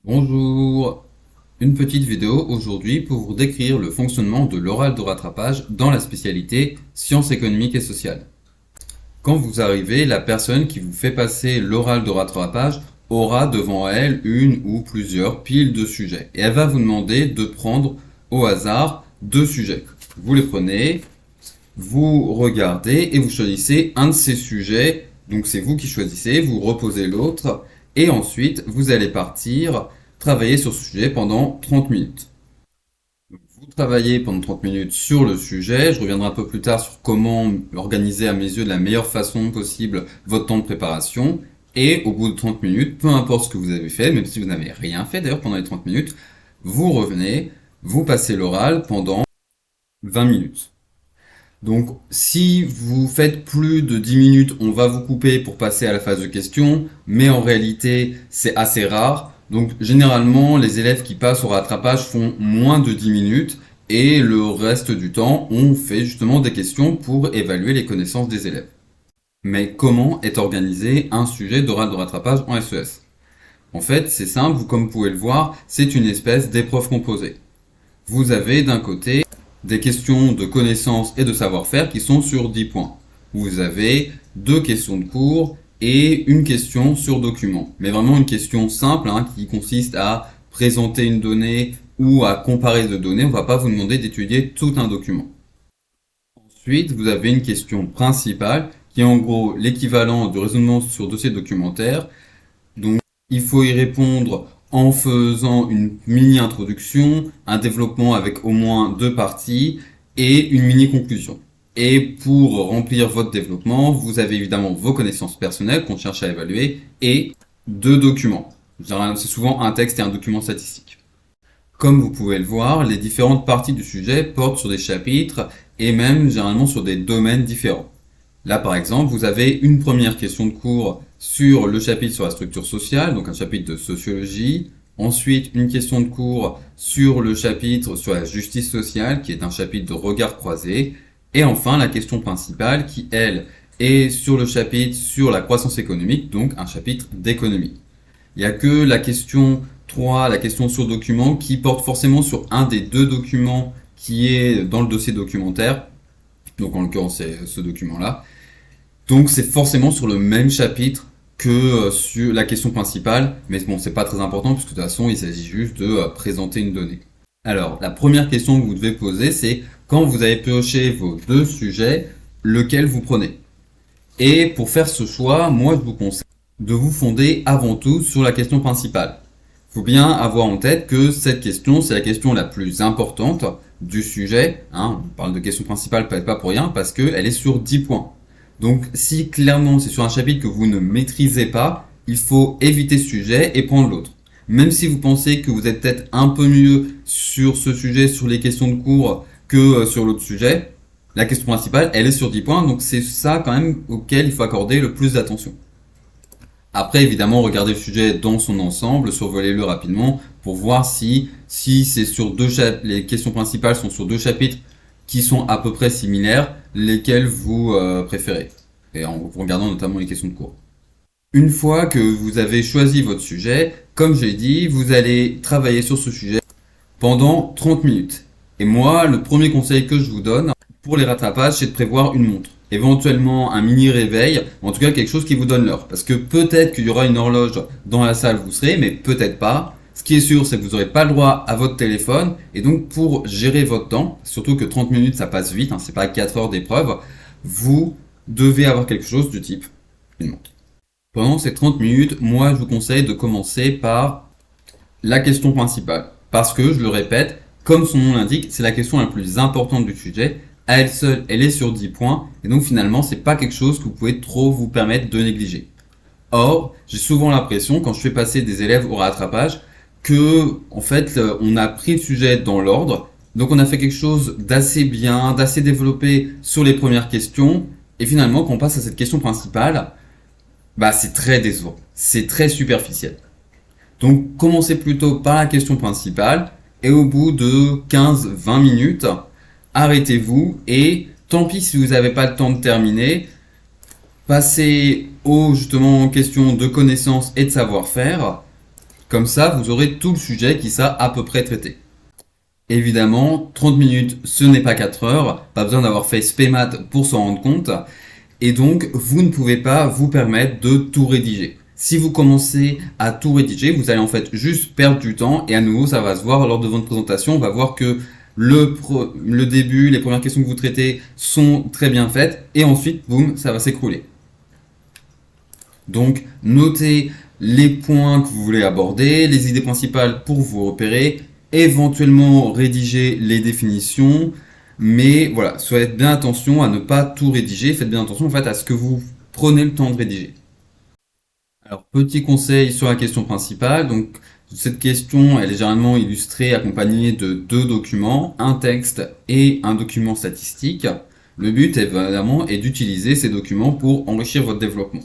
Bonjour, une petite vidéo aujourd'hui pour vous décrire le fonctionnement de l'oral de rattrapage dans la spécialité sciences économiques et sociales. Quand vous arrivez, la personne qui vous fait passer l'oral de rattrapage aura devant elle une ou plusieurs piles de sujets et elle va vous demander de prendre au hasard deux sujets. Vous les prenez, vous regardez et vous choisissez un de ces sujets, donc c'est vous qui choisissez, vous reposez l'autre et ensuite vous allez partir travailler sur ce sujet pendant 30 minutes. Donc, vous travaillez pendant 30 minutes sur le sujet, je reviendrai un peu plus tard sur comment organiser à mes yeux de la meilleure façon possible votre temps de préparation, et au bout de 30 minutes, peu importe ce que vous avez fait, même si vous n'avez rien fait d'ailleurs pendant les 30 minutes, vous revenez, vous passez l'oral pendant 20 minutes. Donc, si vous faites plus de 10 minutes, on va vous couper pour passer à la phase de questions, mais en réalité, c'est assez rare. Donc, généralement, les élèves qui passent au rattrapage font moins de 10 minutes, et le reste du temps, on fait justement des questions pour évaluer les connaissances des élèves. Mais comment est organisé un sujet d'oral de rattrapage en SES? En fait, c'est simple, comme vous pouvez le voir, c'est une espèce d'épreuve composée. Vous avez d'un côté des questions de connaissances et de savoir-faire qui sont sur 10 points. Vous avez deux questions de cours et une question sur document. Mais vraiment une question simple qui consiste à présenter une donnée ou à comparer deux données. On ne va pas vous demander d'étudier tout un document. Ensuite, vous avez une question principale qui est en gros l'équivalent du raisonnement sur dossier documentaire. Donc, il faut y répondre en faisant une mini-introduction, un développement avec au moins deux parties et une mini-conclusion. Et pour remplir votre développement, vous avez évidemment vos connaissances personnelles qu'on cherche à évaluer et deux documents. C'est souvent un texte et un document statistique. Comme vous pouvez le voir, les différentes parties du sujet portent sur des chapitres et même généralement sur des domaines différents. Là, par exemple, vous avez une première question de cours sur le chapitre sur la structure sociale, donc un chapitre de sociologie. Ensuite, une question de cours sur le chapitre sur la justice sociale, qui est un chapitre de regard croisé. Et enfin, la question principale, qui, elle, est sur le chapitre sur la croissance économique, donc un chapitre d'économie. Il n'y a que la question 3, la question sur document, qui porte forcément sur un des deux documents qui est dans le dossier documentaire. Donc en l'occurrence, c'est ce document-là. Donc c'est forcément sur le même chapitre que sur la question principale, mais bon, c'est pas très important puisque de toute façon, il s'agit juste de présenter une donnée. Alors, la première question que vous devez poser, c'est quand vous avez pioché vos deux sujets, lequel vous prenez? Et pour faire ce choix, moi je vous conseille de vous fonder avant tout sur la question principale. Il faut bien avoir en tête que cette question, c'est la question la plus importante du sujet. On parle de question principale, peut-être pas pour rien, parce qu'elle est sur 10 points. Donc si clairement c'est sur un chapitre que vous ne maîtrisez pas, il faut éviter ce sujet et prendre l'autre. Même si vous pensez que vous êtes peut-être un peu mieux sur ce sujet, sur les questions de cours, que sur l'autre sujet, la question principale, elle est sur 10 points, donc c'est ça quand même auquel il faut accorder le plus d'attention. Après, évidemment, regardez le sujet dans son ensemble, survolez-le rapidement pour voir si c'est sur deux chapitres, les questions principales sont sur deux chapitres qui sont à peu près similaires, lesquels vous préférez. Et en regardant notamment les questions de cours. Une fois que vous avez choisi votre sujet, comme j'ai dit, vous allez travailler sur ce sujet pendant 30 minutes. Et moi, le premier conseil que je vous donne pour les rattrapages, c'est de prévoir une montre. Éventuellement un mini réveil, en tout cas quelque chose qui vous donne l'heure. Parce que peut-être qu'il y aura une horloge dans la salle, vous serez, mais peut-être pas. Ce qui est sûr, c'est que vous n'aurez pas le droit à votre téléphone. Et donc, pour gérer votre temps, surtout que 30 minutes, ça passe vite, c'est pas 4 heures d'épreuve, vous devez avoir quelque chose du type une montre. Pendant ces 30 minutes, moi, je vous conseille de commencer par la question principale. Parce que, je le répète, comme son nom l'indique, c'est la question la plus importante du sujet. À elle seule, elle est sur 10 points. Et donc, finalement, c'est pas quelque chose que vous pouvez trop vous permettre de négliger. Or, j'ai souvent l'impression, quand je fais passer des élèves au rattrapage, que, en fait, on a pris le sujet dans l'ordre. Donc, on a fait quelque chose d'assez bien, d'assez développé sur les premières questions. Et finalement, quand on passe à cette question principale, c'est très décevant. C'est très superficiel. Donc, commencez plutôt par la question principale. Et au bout de 15-20 minutes, arrêtez-vous. Et tant pis si vous n'avez pas le temps de terminer, passez aux justement questions de connaissances et de savoir-faire. Comme ça, vous aurez tout le sujet qui sera à peu près traité. Évidemment, 30 minutes, ce n'est pas 4 heures, pas besoin d'avoir fait SPMAT pour s'en rendre compte, et donc vous ne pouvez pas vous permettre de tout rédiger. Si vous commencez à tout rédiger, vous allez en fait juste perdre du temps, et à nouveau ça va se voir lors de votre présentation, on va voir que le début, les premières questions que vous traitez sont très bien faites, et ensuite, boum, ça va s'écrouler. Donc, notez les points que vous voulez aborder, les idées principales pour vous repérer, éventuellement rédiger les définitions, mais voilà, faites bien attention à ne pas tout rédiger, faites bien attention en fait à ce que vous prenez le temps de rédiger. Alors, petit conseil sur la question principale, donc cette question elle est généralement illustrée accompagnée de deux documents, un texte et un document statistique. Le but évidemment est d'utiliser ces documents pour enrichir votre développement.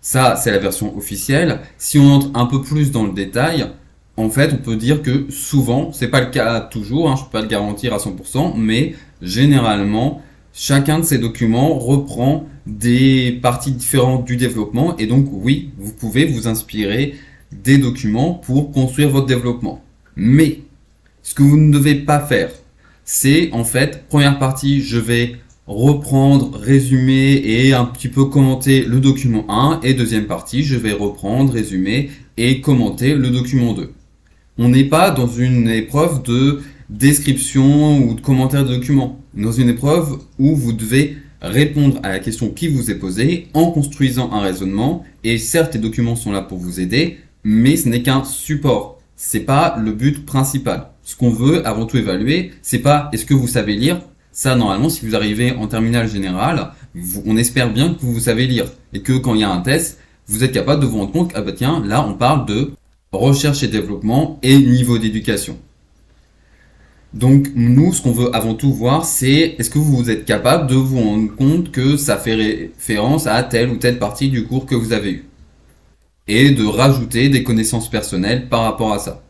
Ça, c'est la version officielle. Si on entre un peu plus dans le détail, en fait, on peut dire que souvent, c'est pas le cas toujours, hein, je peux pas le garantir à 100%, mais généralement, chacun de ces documents reprend des parties différentes du développement, et donc oui, vous pouvez vous inspirer des documents pour construire votre développement. Mais, ce que vous ne devez pas faire, c'est en fait, première partie, je vais reprendre, résumer et un petit peu commenter le document 1, et deuxième partie, je vais reprendre, résumer et commenter le document 2. On n'est pas dans une épreuve de description ou de commentaire de document. Dans une épreuve où vous devez répondre à la question qui vous est posée en construisant un raisonnement, et certes les documents sont là pour vous aider, mais ce n'est qu'un support. C'est pas le but principal. Ce qu'on veut avant tout évaluer, c'est pas est-ce que vous savez lire. Ça, normalement, si vous arrivez en terminale générale, on espère bien que vous savez lire. Et que quand il y a un test, vous êtes capable de vous rendre compte, ah bah tiens, là on parle de recherche et développement et niveau d'éducation. Donc nous, ce qu'on veut avant tout voir, c'est est-ce que vous êtes capable de vous rendre compte que ça fait référence à telle ou telle partie du cours que vous avez eu. Et de rajouter des connaissances personnelles par rapport à ça.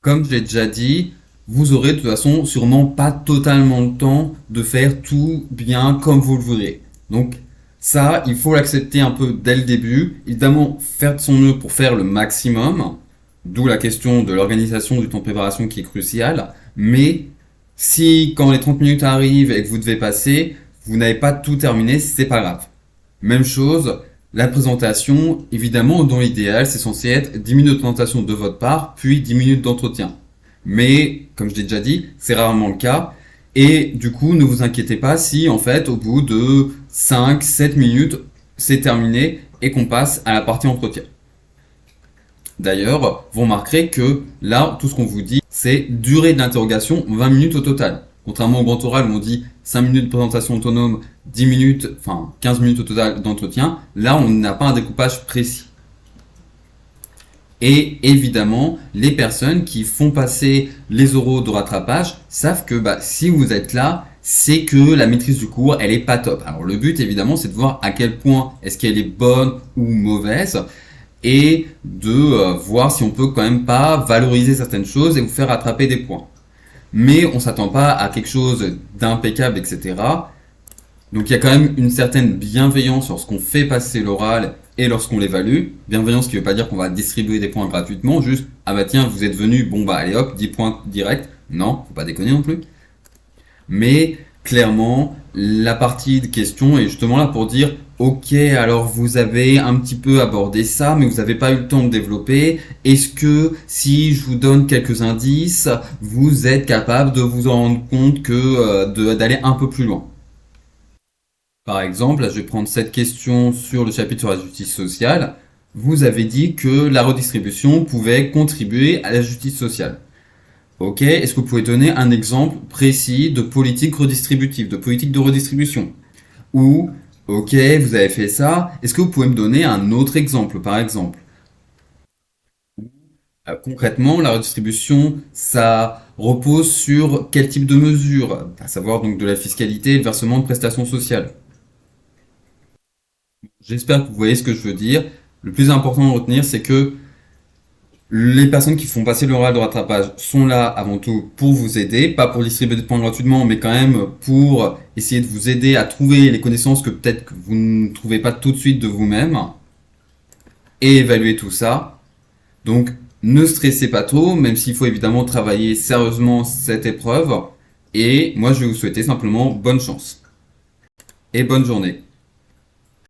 Comme je l'ai déjà dit, vous aurez de toute façon sûrement pas totalement le temps de faire tout bien comme vous le voudrez. Donc ça, il faut l'accepter un peu dès le début. Évidemment, faire de son mieux pour faire le maximum, d'où la question de l'organisation du temps de préparation qui est cruciale. Mais si quand les 30 minutes arrivent et que vous devez passer, vous n'avez pas tout terminé, c'est pas grave. Même chose, la présentation, évidemment, dans l'idéal, c'est censé être 10 minutes de présentation de votre part, puis 10 minutes d'entretien. Mais, comme je l'ai déjà dit, c'est rarement le cas. Et du coup, ne vous inquiétez pas si, en fait, au bout de 5-7 minutes, c'est terminé et qu'on passe à la partie entretien. D'ailleurs, vous remarquerez que là, tout ce qu'on vous dit, c'est durée de l'interrogation, 20 minutes au total. Contrairement au grand oral où on dit 5 minutes de présentation autonome, 10 minutes, enfin 15 minutes au total d'entretien, là on n'a pas un découpage précis. Et évidemment, les personnes qui font passer les oraux de rattrapage savent que si vous êtes là, c'est que la maîtrise du cours, elle est pas top. Alors le but évidemment, c'est de voir à quel point est-ce qu'elle est bonne ou mauvaise, et de voir si on peut quand même pas valoriser certaines choses et vous faire rattraper des points. Mais on s'attend pas à quelque chose d'impeccable, etc. Donc il y a quand même une certaine bienveillance lorsqu'on fait passer l'oral et lorsqu'on l'évalue. Bienveillance qui ne veut pas dire qu'on va distribuer des points gratuitement, juste ah bah tiens, vous êtes venu, bon bah allez hop, 10 points direct. Non, faut pas déconner non plus. Mais clairement, la partie de questions est justement là pour dire ok, alors vous avez un petit peu abordé ça, mais vous n'avez pas eu le temps de développer. Est-ce que si je vous donne quelques indices, vous êtes capable de vous en rendre compte que d'aller un peu plus loin? Par exemple, là, je vais prendre cette question sur le chapitre sur la justice sociale. Vous avez dit que la redistribution pouvait contribuer à la justice sociale. Ok, est-ce que vous pouvez donner un exemple précis de politique redistributive, de politique de redistribution? Ou, ok, vous avez fait ça, est-ce que vous pouvez me donner un autre exemple, par exemple? Concrètement, la redistribution, ça repose sur quel type de mesures? À savoir donc de la fiscalité et le versement de prestations sociales. J'espère que vous voyez ce que je veux dire. Le plus important à retenir, c'est que les personnes qui font passer l'oral de rattrapage sont là avant tout pour vous aider, pas pour distribuer des points gratuitement, mais quand même pour essayer de vous aider à trouver les connaissances que peut-être que vous ne trouvez pas tout de suite de vous-même et évaluer tout ça. Donc, ne stressez pas trop, même s'il faut évidemment travailler sérieusement cette épreuve. Et moi, je vais vous souhaiter simplement bonne chance et bonne journée.